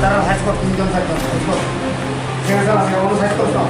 Taruh hotspot pinjam saya hotspot. Jangan salah saya urus hotspot tak.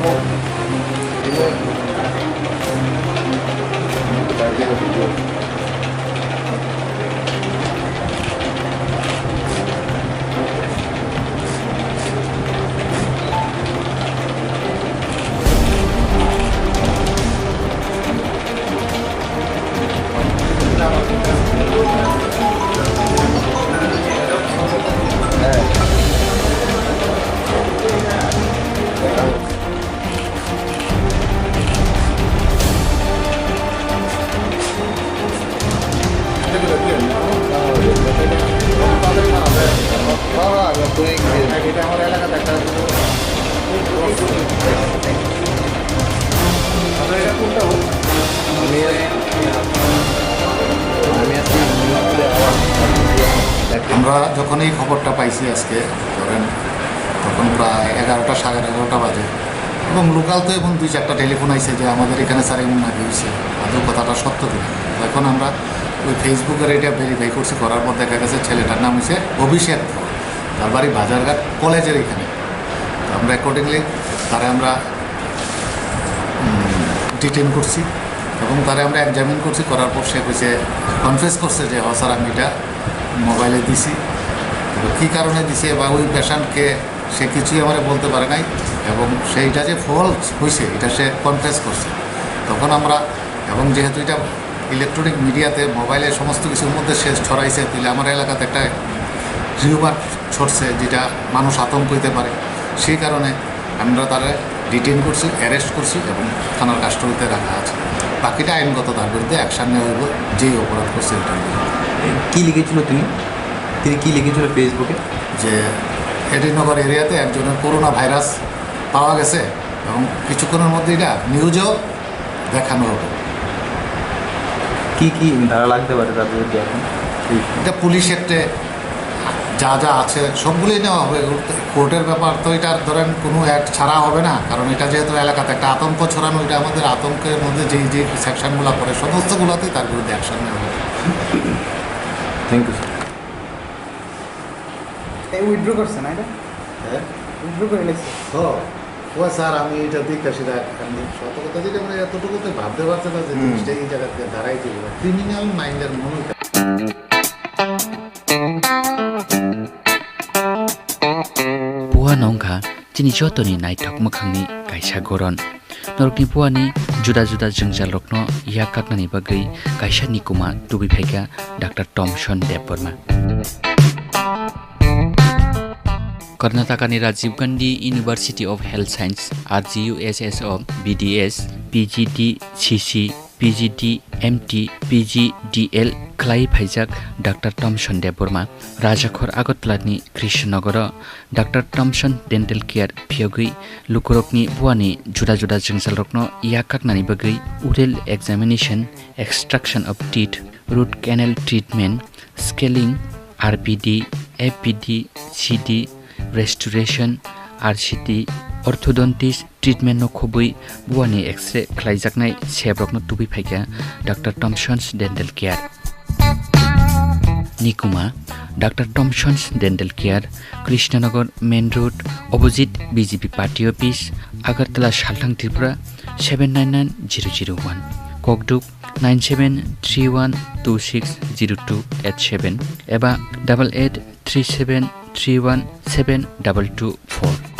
আমরা যখন এই খবরটা পাইছি আজকে ধরেন তখন প্রায় 11টা সাড়ে 11টা বাজে এবং লোকাল তো এবং 2-4টা টেলিফোন আইছে যে আমাদের এখানে স্যার এমন নাকি হয়েছে আদৌ কথাটা সত্য কিনা। এখন আমরা ওই ফেসবুকের এটা ভেরিফাই করছি, করার পর দেখা গেছে ছেলেটার নাম হচ্ছে অভিষেক, তার বাড়ি বাজারঘাট কলেজের এখানে। তো আমরা অ্যাকর্ডিংলি তারা আমরা ডিটেন করছি এবং তারা আমরা এক্সামিন করছি, করার পর সে কইছে কনফেস করছে যে স্যার আমি এটা মোবাইলে দিছি, কী কারণে দিছে বা ওই পেশেন্টকে সে কিছুই আমার বলতে পারে নাই এবং সেইটা যে ফলস হয়েছে এটা সে কনফেস করছে। তখন আমরা এবং যেহেতু এটা ইলেকট্রনিক মিডিয়াতে মোবাইলে সমস্ত কিছুর মধ্যে সে ছড়াইছে, তাহলে আমার এলাকাতে একটা রিউমার ছড়ছে যেটা মানুষ আতঙ্ক হইতে পারে, সেই কারণে আমরা তারা ডিটেন করছি, অ্যারেস্ট করছি এবং থানার কাস্টডিতে রাখা আছে। বাকিটা আইনগত তার বিরুদ্ধে অ্যাকশান নেওয়া হইব যেই অপরাধ করছে এটার বিরুদ্ধে। কী লিখেছিল তিনি কী লিখেছিল ফেসবুকে? যে এডিনগর এরিয়াতে একজনের করোনা ভাইরাস পাওয়া গেছে এবং কিছুক্ষণের মধ্যে এটা নিউজেও দেখানো হবে। কী ধারা লাগতে পারে তার বিরুদ্ধে এখন? এটা পুলিশ অ্যাক্টে যা যা আছে সবগুলোই নেওয়া হবে। কোর্টের ব্যাপার তো এটার ধরেন কোনো অ্যাক্ট ছাড়া হবে না, কারণ এটা যেহেতু এলাকাতে একটা আতঙ্ক ছড়ানো, এটা আমাদের আতঙ্কের মধ্যে যেই সেকশনগুলো পড়ে সমস্তগুলোতেই তার বিরুদ্ধে অ্যাকশন নেওয়া হবে। Thank you sir. এই উইথড্র করছে না এটা? হ্যাঁ উইথড্র করে নিয়েছে। ও স্যার আমি এটা দিক সেটা সত কথা যেটা মানে এতটুকুতে ভাবতে পারছে না যে জিনিসটা এই জায়গা থেকে দাঁড়াই দিল ক্রিমিনাল মাইন্ডের মনে Puha nongkha chini jotoni naitok mokhangni kaisa goron norokni puani juda juda jengjal rokno ya kaknani bagai kaisa nikuma tubi phaika Dr. Thomson Deborma. Karnataka ni Rajiv Gandhi University of Health Science RGUSSO BDS PGD CC PGD MT PGDL Klai Phaijak Dr. Thomson Deborma Rajakhor Agottalani Krishnanagar Dr. Thomson Dental Care Phiogui Lukurokni Buani Juda Juda Jengjal Rokno Yakaknani Bagai Oral Examination Extraction of Teeth Root Canal Treatment Scaling RPD FPD CD Restoration RCT Orthodontist Treatment no khobui buani X-ray khlaijaknai sebrokno tubi phaika Dr. Thomson's Dental Care Nikuma Dr. Thomson's Dental Care Krishnanagar Main Road opposite BJP Party Office Agartala Salthang Tripura 799001 Kokduk 9731260287 eba 8837317224